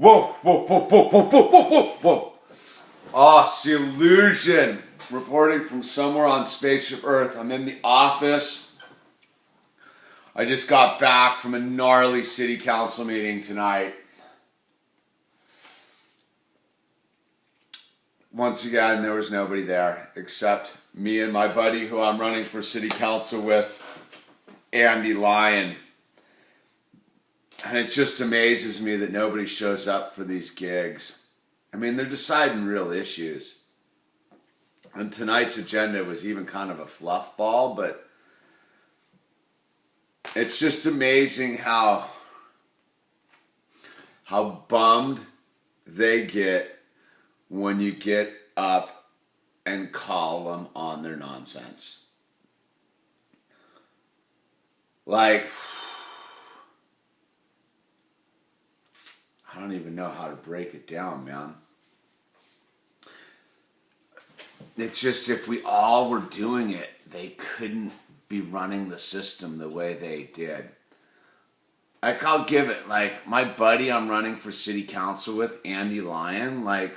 Whoa, whoa, whoa, whoa, whoa, whoa, whoa, whoa, whoa. Oh, Sillusion. Reporting from somewhere on Spaceship Earth. I'm in the office. I just got back from a gnarly city council meeting tonight. Once again, there was nobody there except me and my buddy who I'm running for city council with, Andy Lyon. And it just amazes me that nobody shows up for these gigs. I mean, they're deciding real issues. And tonight's agenda was even kind of a fluff ball, but it's just amazing how bummed they get when you get up and call them on their nonsense. Like, I don't even know how to break it down, man. It's just if we all were doing it, they couldn't be running the system the way they did. Like, I'll give it, like, my buddy I'm running for city council with, Andy Lyon, like,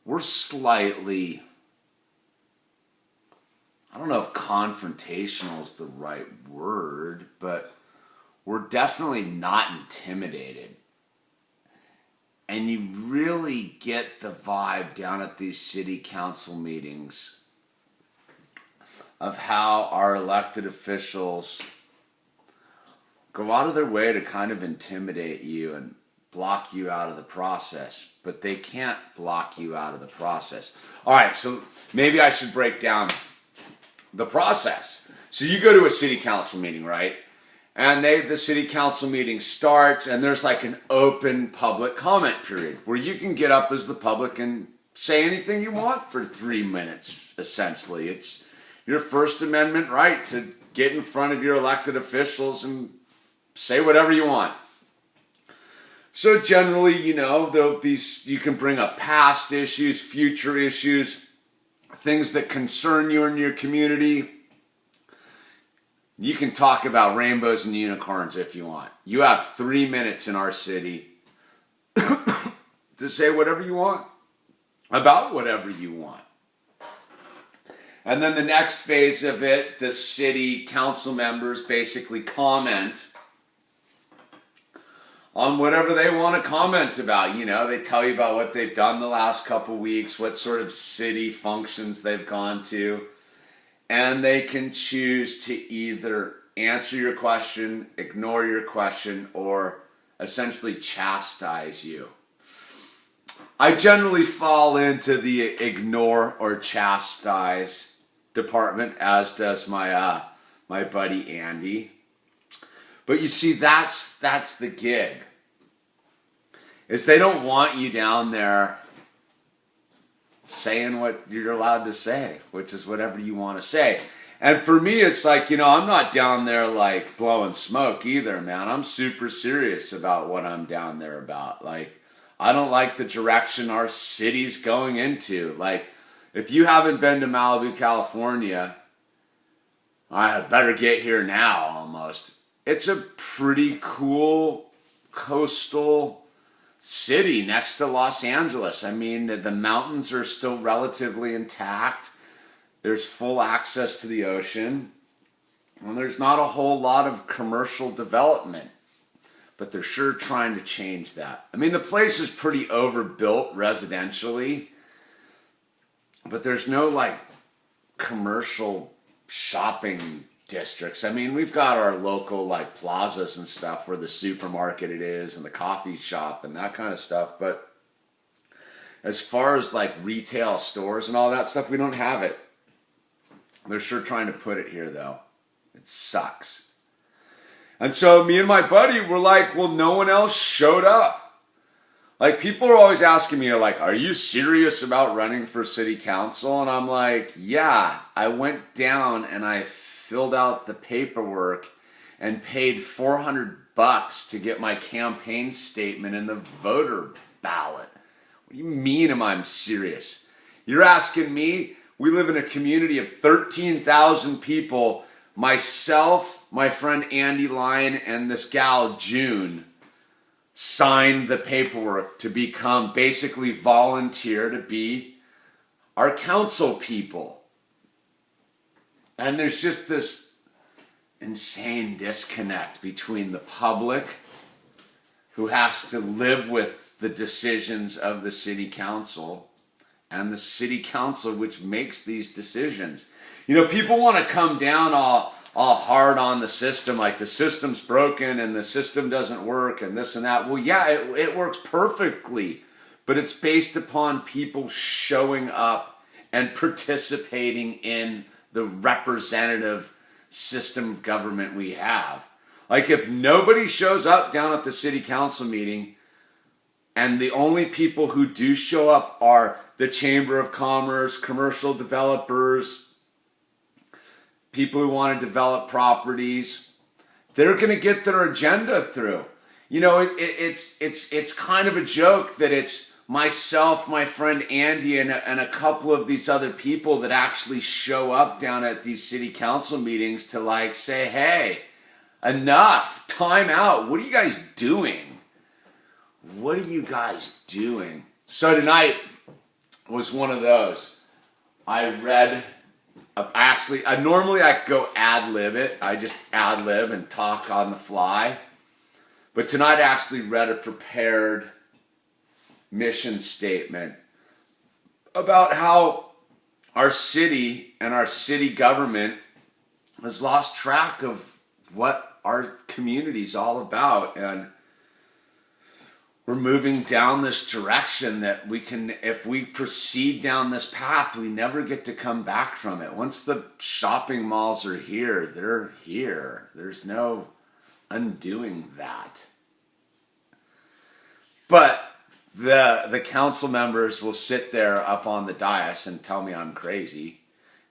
we're slightly, I don't know if confrontational is the right word, but we're definitely not intimidated. And you really get the vibe down at these city council meetings of how our elected officials go out of their way to kind of intimidate you and block you out of the process. But they can't block you out of the process. All right, so maybe I should break down the process. So you go to a city council meeting, right? And the city council meeting starts, and there's like an open public comment period where you can get up as the public and say anything you want for 3 minutes, essentially. It's your First Amendment right to get in front of your elected officials and say whatever you want. So generally, you know, you can bring up past issues, future issues, things that concern you and your community. You can talk about rainbows and unicorns if you want. You have 3 minutes in our city to say whatever you want about whatever you want. And then the next phase of it, the city council members basically comment on whatever they want to comment about. You know, they tell you about what they've done the last couple weeks, what sort of city functions they've gone to. And they can choose to either answer your question, ignore your question, or essentially chastise you. I generally fall into the ignore or chastise department, as does my buddy Andy. But you see, that's the gig. Is they don't want you down there saying what you're allowed to say, which is whatever you want to say. And for me, it's like, you know, I'm not down there like blowing smoke either, man. I'm super serious about what I'm down there about. Like, I don't like the direction our city's going into. Like, if you haven't been to Malibu, California, I better get here now almost. It's a pretty cool coastal city next to Los Angeles. I mean, the mountains are still relatively intact. There's full access to the ocean. And there's not a whole lot of commercial development. But they're sure trying to change that. I mean, the place is pretty overbuilt residentially. But there's no, like, commercial shopping districts. I mean, we've got our local like plazas and stuff where the supermarket it is and the coffee shop and that kind of stuff. But as far as like retail stores and all that stuff, we don't have it. They're sure trying to put it here though. It sucks. And so me and my buddy were like, well, no one else showed up. Like, people are always asking me, like, are you serious about running for city council? And I'm like, yeah, I went down and I filled out the paperwork and paid $400 to get my campaign statement in the voter ballot. What do you mean I'm serious? You're asking me? We live in a community of 13,000 people. Myself, my friend Andy Lyon, and this gal June sign the paperwork to basically volunteer to be our council people. And there's just this insane disconnect between the public, who has to live with the decisions of the city council, and the city council which makes these decisions. People want to come down all hard on the system, like the system's broken and the system doesn't work and this and that. Well, yeah, it works perfectly, but it's based upon people showing up and participating in the representative system of government we have. Like, if nobody shows up down at the city council meeting, and the only people who do show up are the Chamber of Commerce, commercial developers, people who want to develop properties, they're going to get their agenda through. It's kind of a joke that it's myself, my friend Andy, and a couple of these other people that actually show up down at these city council meetings to say, hey, enough, time out. What are you guys doing? What are you guys doing? So tonight was one of those. I read, normally I go ad-lib it. I just ad-lib and talk on the fly. But tonight I actually read a prepared mission statement about how our city and our city government has lost track of what our community's all about, and we're moving down this direction that if we proceed down this path, we never get to come back from it. Once the shopping malls are here, they're here. There's no undoing that. But the council members will sit there up on the dais and tell me I'm crazy,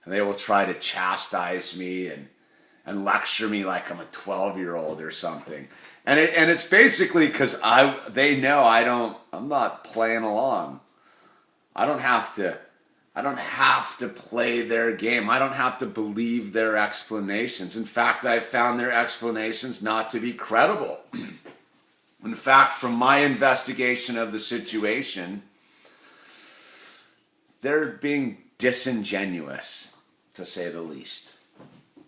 and they will try to chastise me and lecture me like I'm a 12-year-old or something. And it's basically because they know I'm not playing along. I don't have to play their game. I don't have to believe their explanations. In fact, I've found their explanations not to be credible. In fact, from my investigation of the situation, they're being disingenuous, to say the least.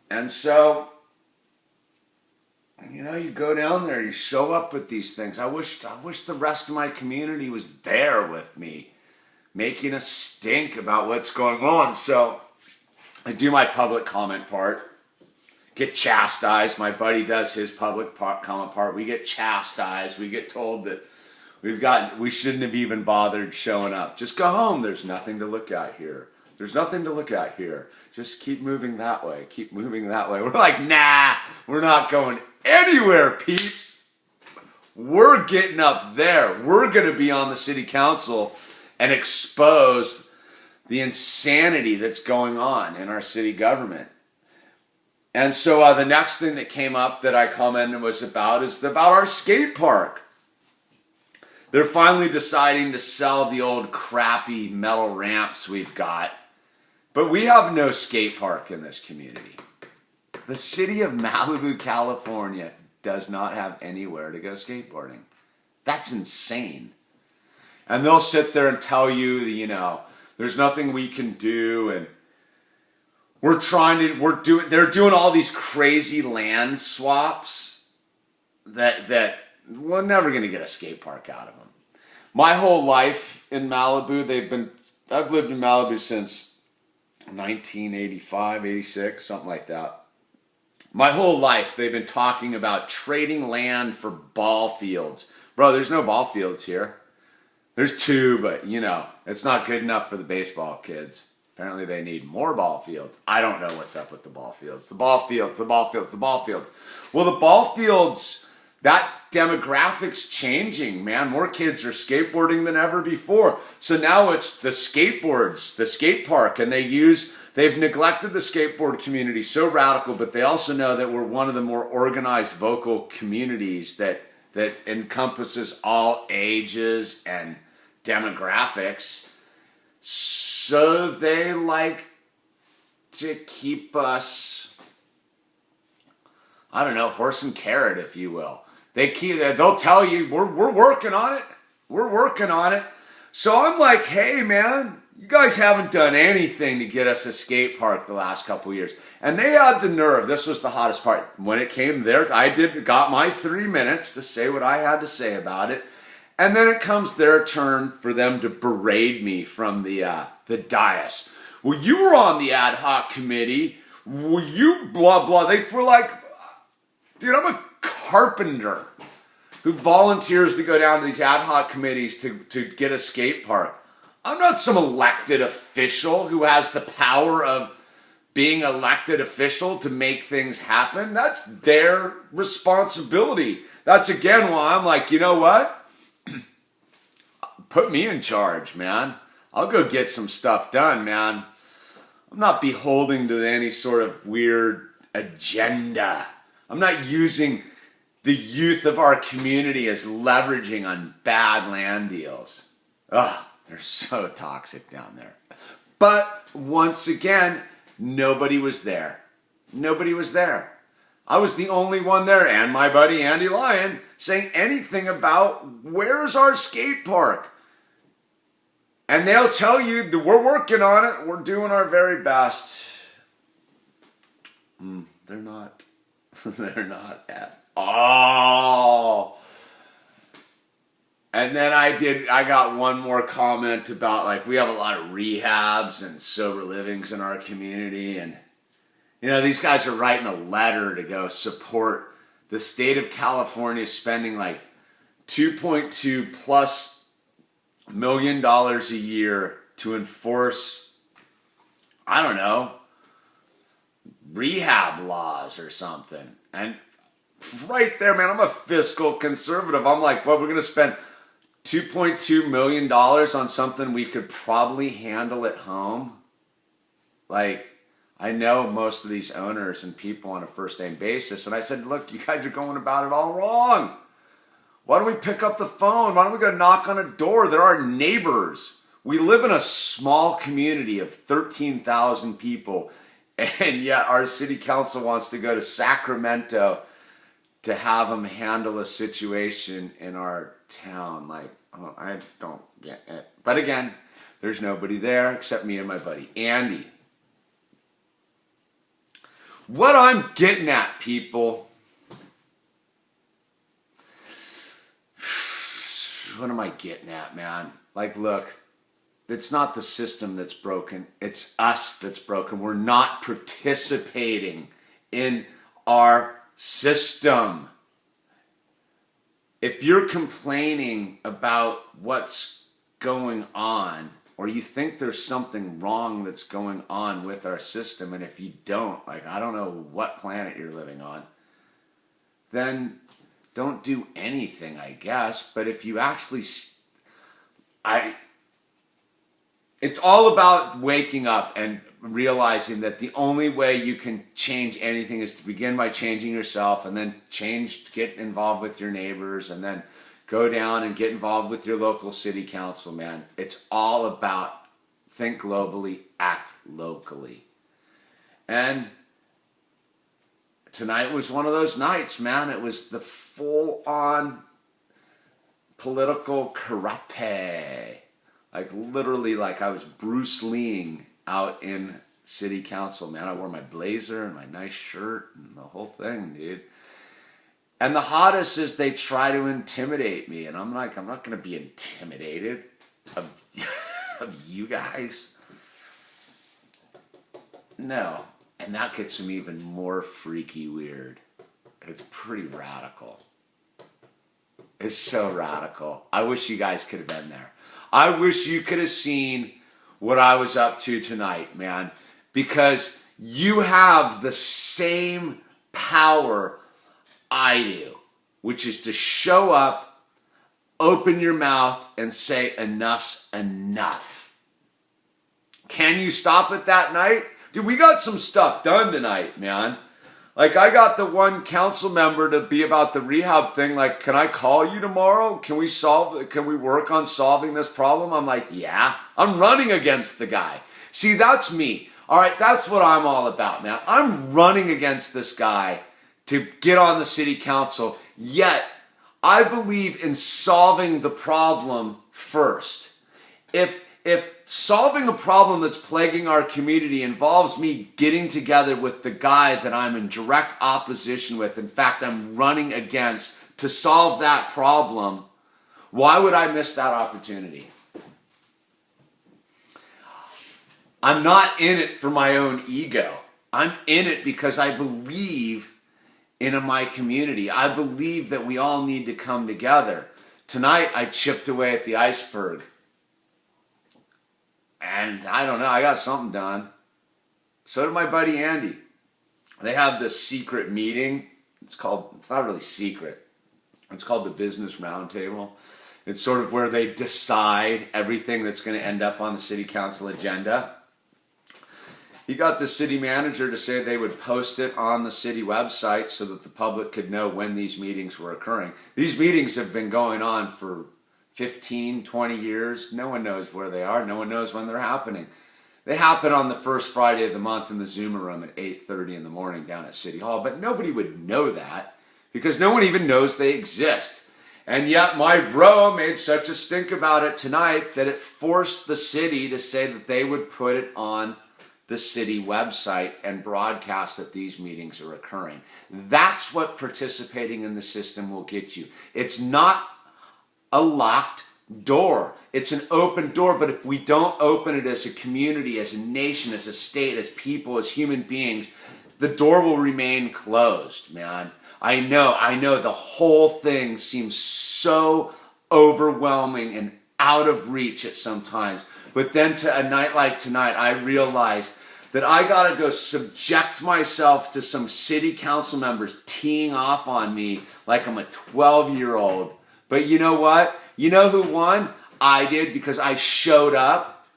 And so, you go down there, you show up with these things. I wish the rest of my community was there with me, making a stink about what's going on. So I do my public comment part, get chastised. My buddy does his public comment part. We get chastised. We get told that we shouldn't have even bothered showing up. Just go home. There's nothing to look at here. There's nothing to look at here. Just keep moving that way. Keep moving that way. We're like, nah, we're not going anywhere, peeps. We're getting up there. We're going to be on the city council and expose the insanity that's going on in our city government. And so the next thing that came up that I commented is about our skate park. They're finally deciding to sell the old crappy metal ramps we've got. But we have no skate park in this community. The city of Malibu, California does not have anywhere to go skateboarding. That's insane. And they'll sit there and tell you, there's nothing we can do, and they're doing all these crazy land swaps that we're never going to get a skate park out of them. My whole life in Malibu, I've lived in Malibu since 1985, 86, something like that. My whole life, they've been talking about trading land for ball fields. Bro, there's no ball fields here. There's two, but, it's not good enough for the baseball kids. Apparently they need more ball fields. I don't know what's up with the ball fields. The ball fields. Well, the ball fields, that demographic's changing, man. More kids are skateboarding than ever before. So now it's the skateboards, the skate park, and they've neglected the skateboard community so radical, but they also know that we're one of the more organized vocal communities that encompasses all ages and demographics. So they like to keep us, horse and carrot, if you will. They'll tell you, we're working on it. We're working on it. So I'm like, hey man, you guys haven't done anything to get us a skate park the last couple of years. And they had the nerve. This was the hottest part. When it came there, I got my 3 minutes to say what I had to say about it. And then it comes their turn for them to berate me from the dais. Well, you were on the ad hoc committee. Well, you blah, blah. They were like, dude, I'm a carpenter who volunteers to go down to these ad hoc committees to get a skate park. I'm not some elected official who has the power of being elected official to make things happen. That's their responsibility. That's again why I'm like, you know what? Put me in charge, man. I'll go get some stuff done, man. I'm not beholden to any sort of weird agenda. I'm not using the youth of our community as leveraging on bad land deals. Ugh, they're so toxic down there. But once again, nobody was there. Nobody was there. I was the only one there, and my buddy Andy Lyon, saying anything about where's our skate park. And they'll tell you that we're working on it. We're doing our very best. They're not. They're not at all. And then I got one more comment about, like, we have a lot of rehabs and sober livings in our community. And, you know, these guys are writing a letter to go support the state of California spending like $2.2 plus $1 million a year to enforce, I don't know, rehab laws or something. And right there, man, I'm a fiscal conservative. I'm like, well, we're going to spend $2.2 million on something we could probably handle at home. Like, I know most of these owners and people on a first name basis. And I said, look, you guys are going about it all wrong. Why don't we pick up the phone? Why don't we go knock on a door? They're our neighbors. We live in a small community of 13,000 people. And yet our city council wants to go to Sacramento to have them handle a situation in our town. Like, oh, I don't get it. But again, there's nobody there except me and my buddy Andy. What I'm getting at, people. What am I getting at, man? Like, look, it's not the system that's broken. It's us that's broken. We're not participating in our system. If you're complaining about what's going on, or you think there's something wrong that's going on with our system, and if you don't, like, I don't know what planet you're living on, then don't do anything, I guess. But if you actually, it's all about waking up and realizing that the only way you can change anything is to begin by changing yourself, and then get involved with your neighbors, and then go down and get involved with your local city council, man. It's all about think globally, act locally. And tonight was one of those nights, man. It was the full-on political karate. Like, literally, like I was Bruce Leeing out in city council, man. I wore my blazer and my nice shirt and the whole thing, dude. And the hottest is they try to intimidate me. And I'm like, I'm not going to be intimidated of you guys. No. And that gets them even more freaky weird. It's pretty radical. It's so radical. I wish you guys could have been there. I wish you could have seen what I was up to tonight, man. Because you have the same power I do, which is to show up, open your mouth, and say enough's enough. Can you stop it that night? Dude, we got some stuff done tonight, man. Like, I got the one council member to be about the rehab thing. Like, can I call you tomorrow? Can we work on solving this problem? I'm like, yeah. I'm running against the guy. See, that's me. All right, that's what I'm all about, man. I'm running against this guy to get on the city council, yet I believe in solving the problem first. If solving a problem that's plaguing our community involves me getting together with the guy that I'm in direct opposition with, in fact, I'm running against to solve that problem, why would I miss that opportunity? I'm not in it for my own ego. I'm in it because I believe in my community. I believe that we all need to come together. Tonight, I chipped away at the iceberg. And I don't know, I got something done. So did my buddy Andy. They have this secret meeting. It's not really secret. It's called the Business Roundtable. It's sort of where they decide everything that's going to end up on the city council agenda. He got the city manager to say they would post it on the city website so that the public could know when these meetings were occurring. These meetings have been going on for 15, 20 years. No one knows where they are. No one knows when they're happening. They happen on the first Friday of the month in the Zoomer room at 8:30 in the morning down at City Hall. But nobody would know that because no one even knows they exist. And yet my bro made such a stink about it tonight that it forced the city to say that they would put it on the city website and broadcast that these meetings are occurring. That's what participating in the system will get you. It's not a locked door. It's an open door, but if we don't open it as a community, as a nation, as a state, as people, as human beings, the door will remain closed, man. I know the whole thing seems so overwhelming and out of reach at some times. But then to a night like tonight, I realized that I gotta go subject myself to some city council members teeing off on me like I'm a 12-year-old. But you know what? You know who won? I did, because I showed up.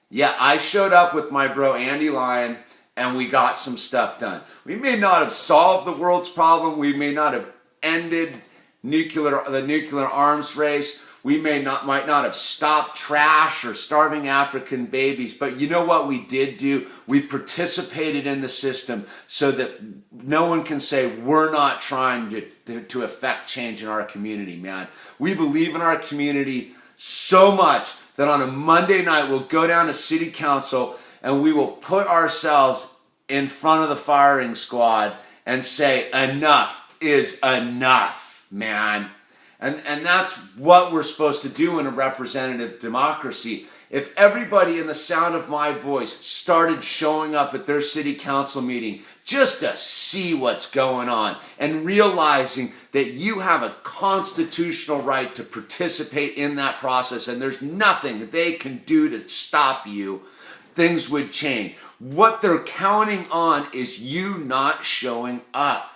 Yeah, I showed up with my bro Andy Lyon, and we got some stuff done. We may not have solved the world's problem. We may not have ended the nuclear arms race. We might not have stopped trash or starving African babies. But you know what we did do? We participated in the system so that no one can say we're not trying to affect change in our community, man. We believe in our community so much that on a Monday night we'll go down to city council and we will put ourselves in front of the firing squad and say enough is enough, man. And that's what we're supposed to do in a representative democracy. If everybody in the sound of my voice started showing up at their city council meeting just to see what's going on and realizing that you have a constitutional right to participate in that process and there's nothing that they can do to stop you, things would change. What they're counting on is you not showing up.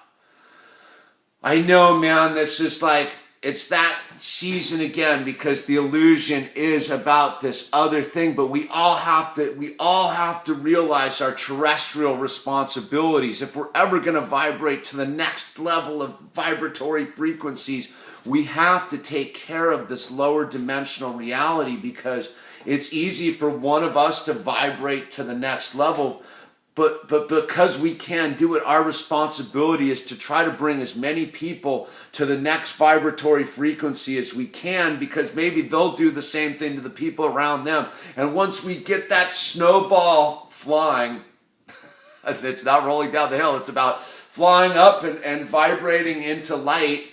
I know, man, this is like, it's that season again because the illusion is about this other thing, but we all have to realize our terrestrial responsibilities. If we're ever going to vibrate to the next level of vibratory frequencies, we have to take care of this lower dimensional reality because it's easy for one of us to vibrate to the next level. But because we can do it, our responsibility is to try to bring as many people to the next vibratory frequency as we can, because maybe they'll do the same thing to the people around them. And once we get that snowball flying, it's not rolling down the hill, it's about flying up and vibrating into light,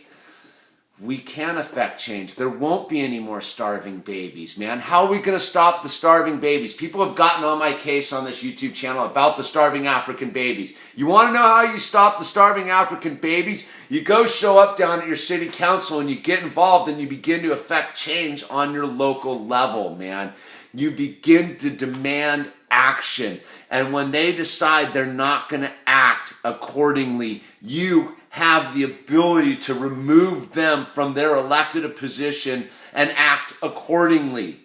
we can affect change. There won't be any more starving babies, man. How are we going to stop the starving babies? People have gotten on my case on this YouTube channel about the starving African babies. You want to know how you stop the starving African babies? You go show up down at your city council and you get involved and you begin to affect change on your local level, man. You begin to demand action. And when they decide they're not going to act accordingly, you have the ability to remove them from their elected position and act accordingly.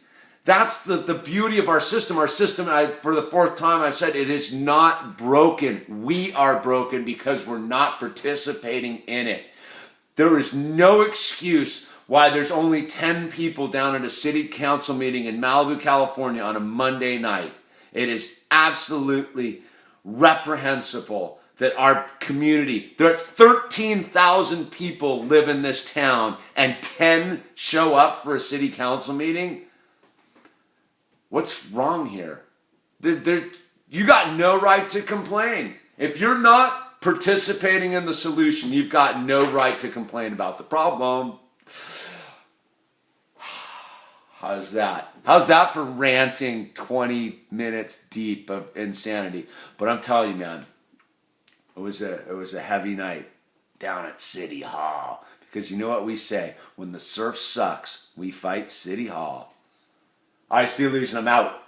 That's the beauty of our system. Our system, for the fourth time, I've said it is not broken. We are broken because we're not participating in it. There is no excuse why there's only 10 people down at a city council meeting in Malibu, California on a Monday night. It is absolutely reprehensible that our community, there are 13,000 people live in this town and 10 show up for a city council meeting? What's wrong here? You got no right to complain. If you're not participating in the solution, you've got no right to complain about the problem. How's that? How's that for ranting 20 minutes deep of insanity? But I'm telling you, man, it was a heavy night down at City Hall. Because you know what we say? When the surf sucks, we fight City Hall. All right, Steve Illusion, I'm out.